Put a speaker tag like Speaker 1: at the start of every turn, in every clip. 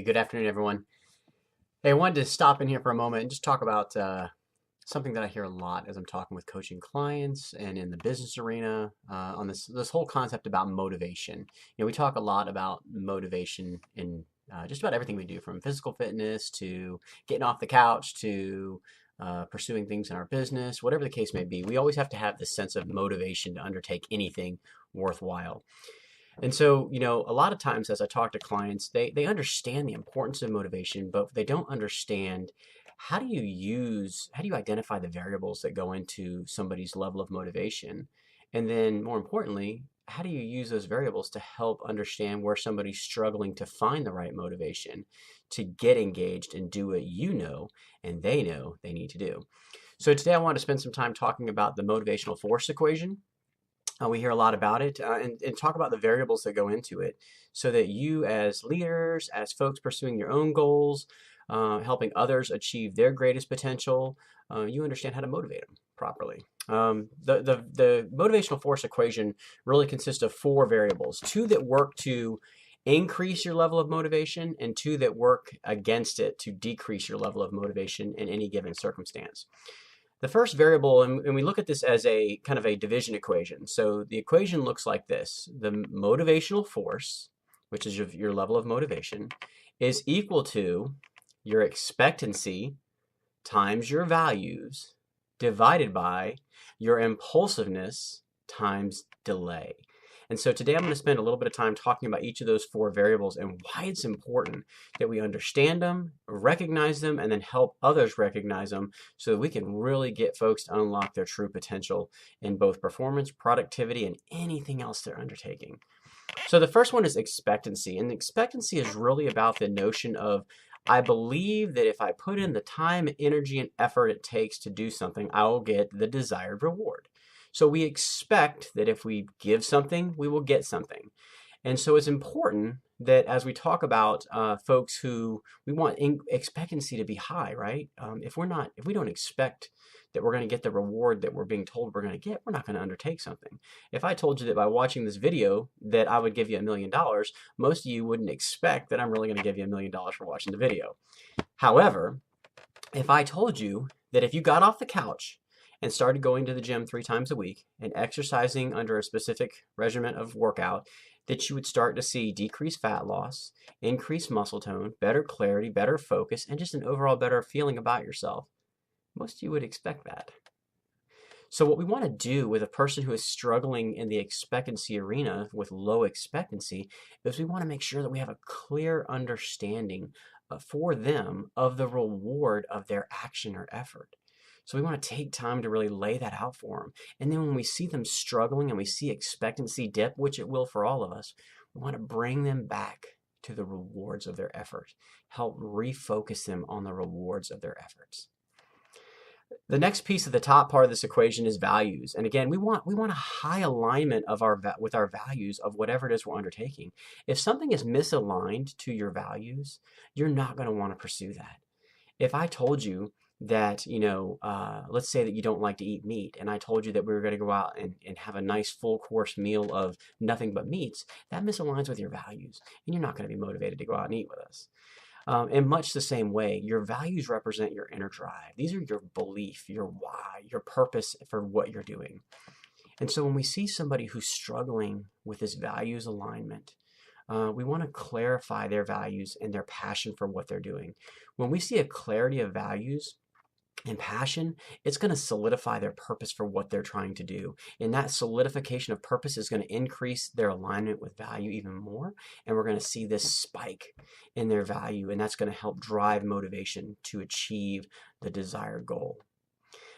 Speaker 1: Good afternoon, everyone. Hey, I wanted to stop in here for a moment and just talk about something that I hear a lot as I'm talking with coaching clients and in the business arena on this whole concept about motivation. We talk a lot about motivation in just about everything we do, from physical fitness to getting off the couch to pursuing things in our business, whatever the case may be. We always have to have this sense of motivation to undertake anything worthwhile. And so, a lot of times as I talk to clients, they understand the importance of motivation, but they don't understand how do you identify the variables that go into somebody's level of motivation? And then more importantly, how do you use those variables to help understand where somebody's struggling to find the right motivation to get engaged and do what you know and they know they need to do? So today I want to spend some time talking about the motivational force equation. We hear a lot about it and talk about the variables that go into it so that you, as leaders, as folks pursuing your own goals, helping others achieve their greatest potential, you understand how to motivate them properly. The motivational force equation really consists of four variables: two that work to increase your level of motivation, and two that work against it to decrease your level of motivation in any given circumstance. The first variable, and we look at this as a kind of a division equation. So the equation looks like this: the motivational force, which is your level of motivation, is equal to your expectancy times your values divided by your impulsiveness times delay. And so today I'm going to spend a little bit of time talking about each of those four variables and why it's important that we understand them, recognize them, and then help others recognize them so that we can really get folks to unlock their true potential in both performance, productivity, and anything else they're undertaking. So the first one is expectancy, and expectancy is really about the notion of, I believe that if I put in the time, energy, and effort it takes to do something, I will get the desired reward. So we expect that if we give something, we will get something. And so it's important that as we talk about folks who we want expectancy to be high, right? If we don't expect that we're going to get the reward that we're being told we're going to get, we're not going to undertake something. If I told you that by watching this video that I would give you $1 million, most of you wouldn't expect that I'm really going to give you $1 million for watching the video. However, if I told you that if you got off the couch and started going to the gym 3 times a week and exercising under a specific regimen of workout, that you would start to see decreased fat loss, increased muscle tone, better clarity, better focus, and just an overall better feeling about yourself. Most of you would expect that. So what we want to do with a person who is struggling in the expectancy arena with low expectancy is we want to make sure that we have a clear understanding for them of the reward of their action or effort. So we want to take time to really lay that out for them. And then when we see them struggling and we see expectancy dip, which it will for all of us, we want to bring them back to the rewards of their effort, help refocus them on the rewards of their efforts. The next piece of the top part of this equation is values. And again, we want a high alignment of with our values of whatever it is we're undertaking. If something is misaligned to your values, you're not going to want to pursue that. If I told you that, let's say that you don't like to eat meat, and I told you that we were going to go out and have a nice full course meal of nothing but meats, that misaligns with your values, and you're not going to be motivated to go out and eat with us. In much the same way, your values represent your inner drive. These are your belief, your why, your purpose for what you're doing. And so when we see somebody who's struggling with this values alignment, we want to clarify their values and their passion for what they're doing. When we see a clarity of values and passion, it's going to solidify their purpose for what they're trying to do. And that solidification of purpose is going to increase their alignment with value even more. And we're going to see this spike in their value, and that's going to help drive motivation to achieve the desired goal.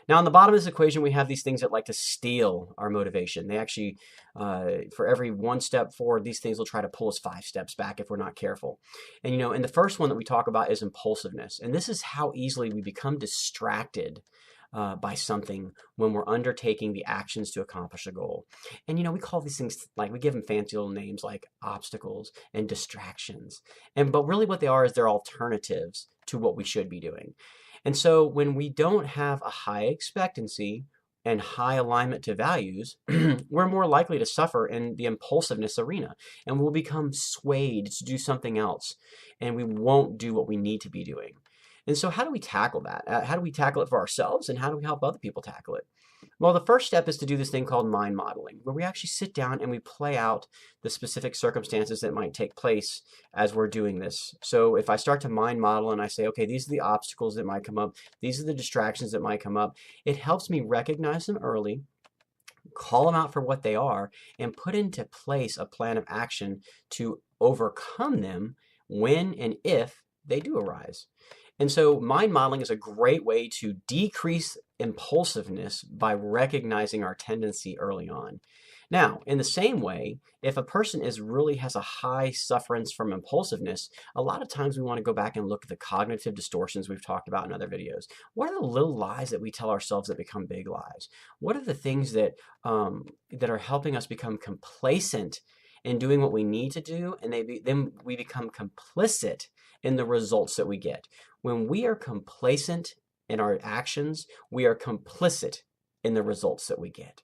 Speaker 1: Now, on the bottom of this equation, we have these things that like to steal our motivation. They actually, for every 1 step forward, these things will try to pull us 5 steps back if we're not careful. And, and the first one that we talk about is impulsiveness. And this is how easily we become distracted by something when we're undertaking the actions to accomplish a goal. And, we call these things, like, we give them fancy little names like obstacles and distractions. But really what they are is they're alternatives to what we should be doing. And so when we don't have a high expectancy and high alignment to values, we're more likely to suffer in the impulsiveness arena, and we'll become swayed to do something else, and we won't do what we need to be doing. And so how do we tackle that? How do we tackle it for ourselves, and how do we help other people tackle it? Well, the first step is to do this thing called mind modeling, where we actually sit down and we play out the specific circumstances that might take place as we're doing this. So if I start to mind model and I say, okay, these are the obstacles that might come up, these are the distractions that might come up, it helps me recognize them early, call them out for what they are, and put into place a plan of action to overcome them when and if they do arise. And so mind modeling is a great way to decrease impulsiveness by recognizing our tendency early on. Now, in the same way, if a person really has a high sufferance from impulsiveness, a lot of times we want to go back and look at the cognitive distortions we've talked about in other videos. What are the little lies that we tell ourselves that become big lies? What are the things that are helping us become complacent in doing what we need to do, and then we become complicit in the results that we get? When we are complacent in our actions, we are complicit in the results that we get.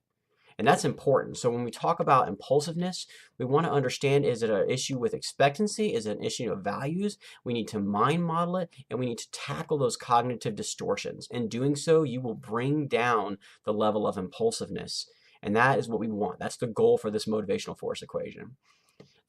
Speaker 1: And that's important. So when we talk about impulsiveness, we want to understand, is it an issue with expectancy? Is it an issue of values? We need to mind model it, and we need to tackle those cognitive distortions. In doing so, you will bring down the level of impulsiveness. And that is what we want. That's the goal for this motivational force equation.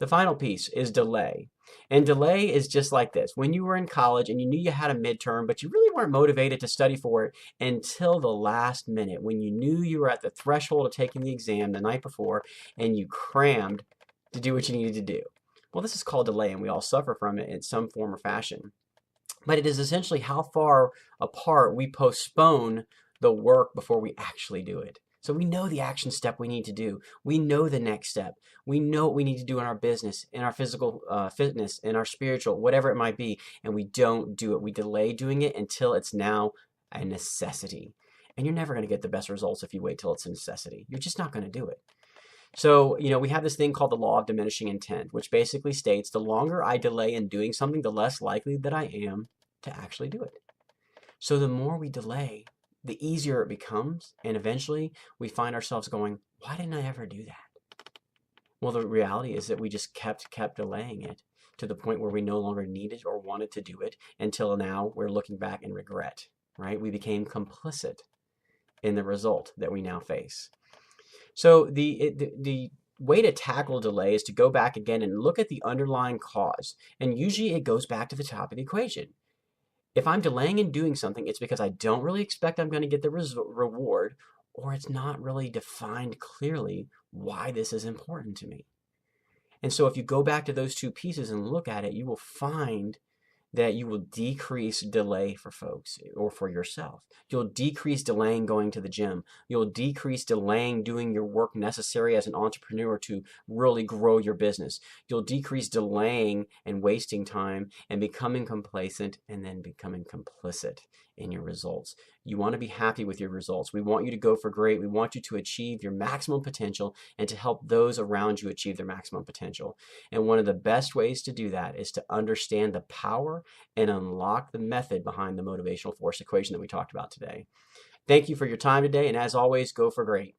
Speaker 1: The final piece is delay. And delay is just like this. When you were in college and you knew you had a midterm, but you really weren't motivated to study for it until the last minute, when you knew you were at the threshold of taking the exam the night before and you crammed to do what you needed to do. Well, this is called delay, and we all suffer from it in some form or fashion. But it is essentially how far apart we postpone the work before we actually do it. So we know the action step we need to do. We know the next step. We know what we need to do in our business, in our physical fitness, in our spiritual, whatever it might be, and we don't do it. We delay doing it until it's now a necessity. And you're never going to get the best results if you wait till it's a necessity. You're just not going to do it. So, we have this thing called the law of diminishing intent, which basically states the longer I delay in doing something, the less likely that I am to actually do it. So the more we delay, the easier it becomes, and eventually we find ourselves going, why didn't I ever do that? Well, the reality is that we just kept delaying it to the point where we no longer needed or wanted to do it until now we're looking back in regret, right? We became complicit in the result that we now face. So the way to tackle delay is to go back again and look at the underlying cause, and usually it goes back to the top of the equation. If I'm delaying in doing something, it's because I don't really expect I'm going to get the reward, or it's not really defined clearly why this is important to me. And so if you go back to those two pieces and look at it, you will find that you will decrease delay for folks or for yourself. You'll decrease delaying going to the gym. You'll decrease delaying doing your work necessary as an entrepreneur to really grow your business. You'll decrease delaying and wasting time and becoming complacent and then becoming complicit in your results. You want to be happy with your results. We want you to go for great. We want you to achieve your maximum potential and to help those around you achieve their maximum potential. And one of the best ways to do that is to understand the power and unlock the method behind the motivational force equation that we talked about today. Thank you for your time today, and as always, go for great.